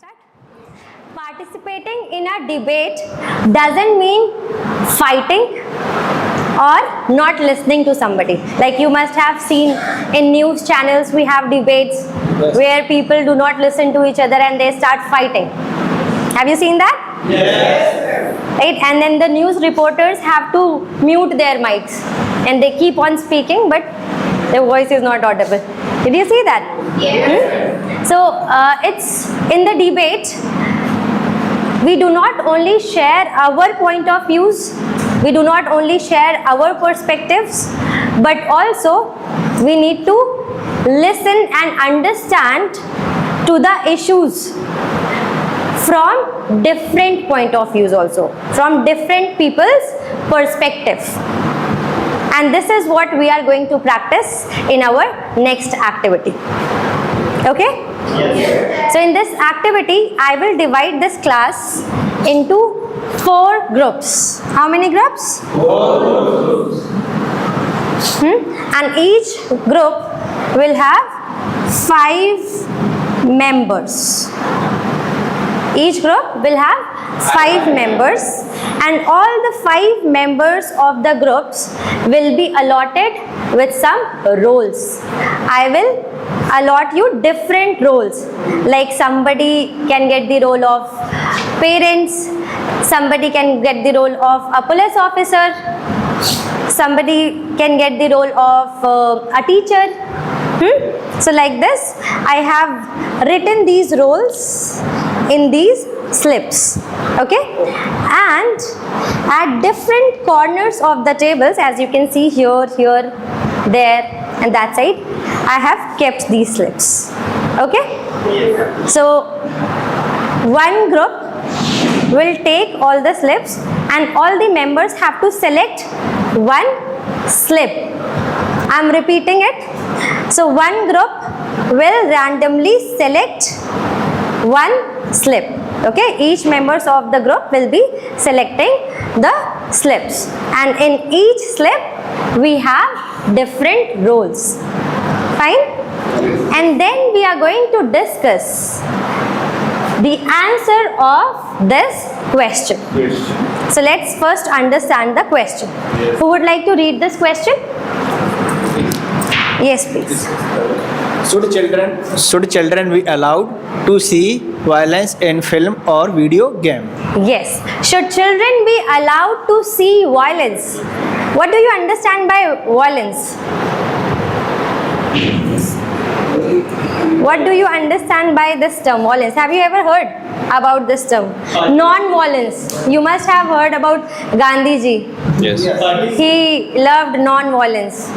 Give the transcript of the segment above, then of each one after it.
start? Participating in a debate doesn't mean fighting or not listening to somebody. Like you must have seen in news channels, we have debates where people do not listen to each other and they start fighting. Have you seen that? Yes. Right? And then the news reporters have to mute their mics and they keep on speaking, but their voice is not audible. Did you see that? Yes. So it's in the debate, we do not only share our point of views, we do not only share our perspectives, but also we need to listen and understand to the issues from different point of views also, from different people's perspective. And this is what we are going to practice in our next activity. Okay? Yes. So in this activity, I will divide this class into 4 groups. How many groups? 4 groups. And each group will have 5 members. Each group will have 5 members, and all the 5 members of the groups will be allotted with some roles. I will allot you different roles, like somebody can get the role of parents, somebody can get the role of a police officer, somebody can get the role of a teacher. So like this, I have written these roles in these slips. Okay, and at different corners of the tables, as you can see here, there and that side, I have kept these slips. Okay, so one group will take all the slips and all the members have to select one slip. I am repeating it. So one group will randomly select one slip. Okay, each members of the group will be selecting the slips, and in each slip we have different roles. Fine? And then we are going to discuss the answer of this question. So let's first understand the question. Who would like to read this question? Yes, please. Should children be allowed to see violence in film or video game? Yes. Should children be allowed to see violence? What do you understand by violence? What do you understand by this term, violence? Have you ever heard about this term? Non-violence. You must have heard about Gandhiji. Yes. He loved non-violence.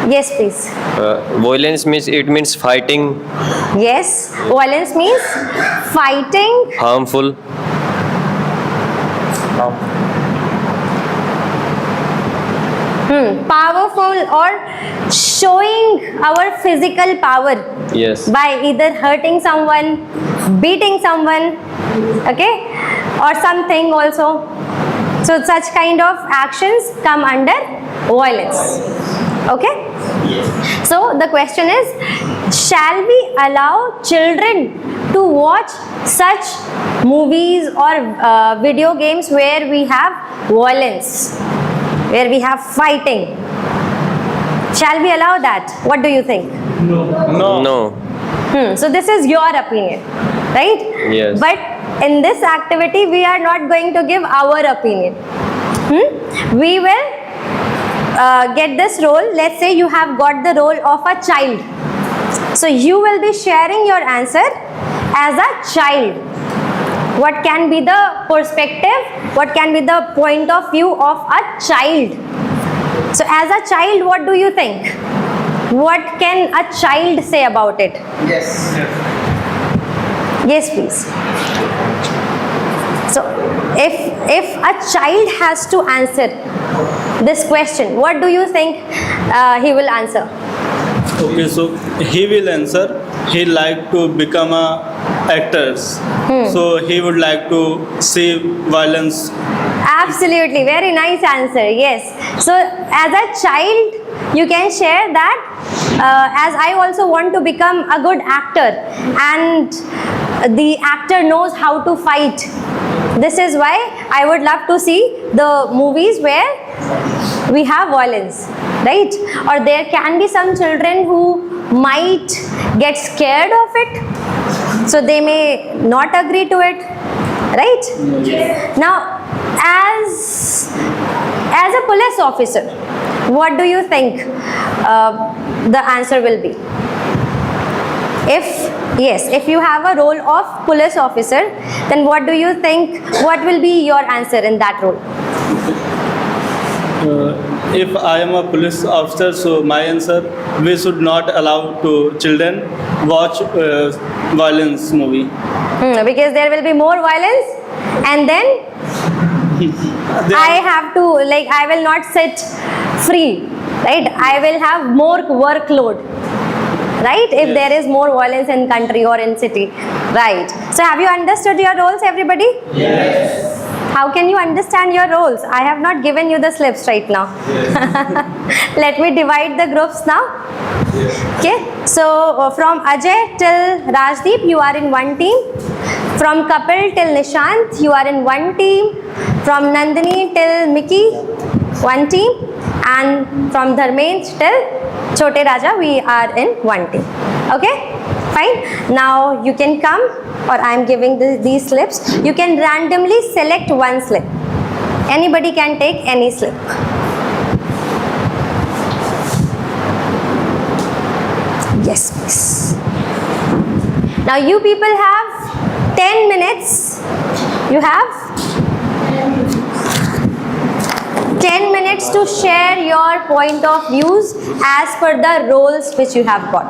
Yes, please. Violence means fighting, Yes. Violence means fighting, harmful. powerful, or showing our physical power Yes. by either hurting someone, beating someone, okay, or something also. So such kind of actions come under violence. Okay? So the question is, shall we allow children to watch such movies or video games where we have violence, where we have fighting? Shall we allow that? What do you think? No. So this is your opinion, right? Yes. But in this activity, we are not going to give our opinion. We will get this role. Let's say you have got the role of a child. So you will be sharing your answer as a child. What can be the perspective? What can be the point of view of a child? So as a child, what do you think? What can a child say about it? Yes. Yes, please. So if a child has to answer this question, what do you think he will answer? Okay, so he will answer. He like to become a actors. So he would like to see violence. Absolutely, very nice answer. Yes. So as a child, you can share that as I also want to become a good actor, and the actor knows how to fight. This is why I would love to see the movies where we have violence, right? Or there can be some children who might get scared of it, so they may not agree to it, right? Now, as a police officer, what do you think the answer will be? If you have a role of police officer, then what do you think, what will be your answer in that role? If I am a police officer, so my answer, we should not allow to children watch violence movie. Because there will be more violence, and then I have to, like, I will not sit free, right? I will have more workload, right? If Yes. there is more violence in country or in city, right? So have you understood your roles, everybody? Yes. How can you understand your roles? I have not given you the slips right now. Let me divide the groups now. Okay, so from Ajay till Rajdeep, you are in one team. From Kapil till Nishant, you are in one team. From Nandini till Mickey, one team. And from Dharmendra till Chote Raja, we are in one team. Okay, fine. Now you can come, or I am giving these slips. You can randomly select one slip. Anybody can take any slip. Yes, please. Now you people have 10 minutes. You have 10 minutes to share your point of views as per the roles which you have got.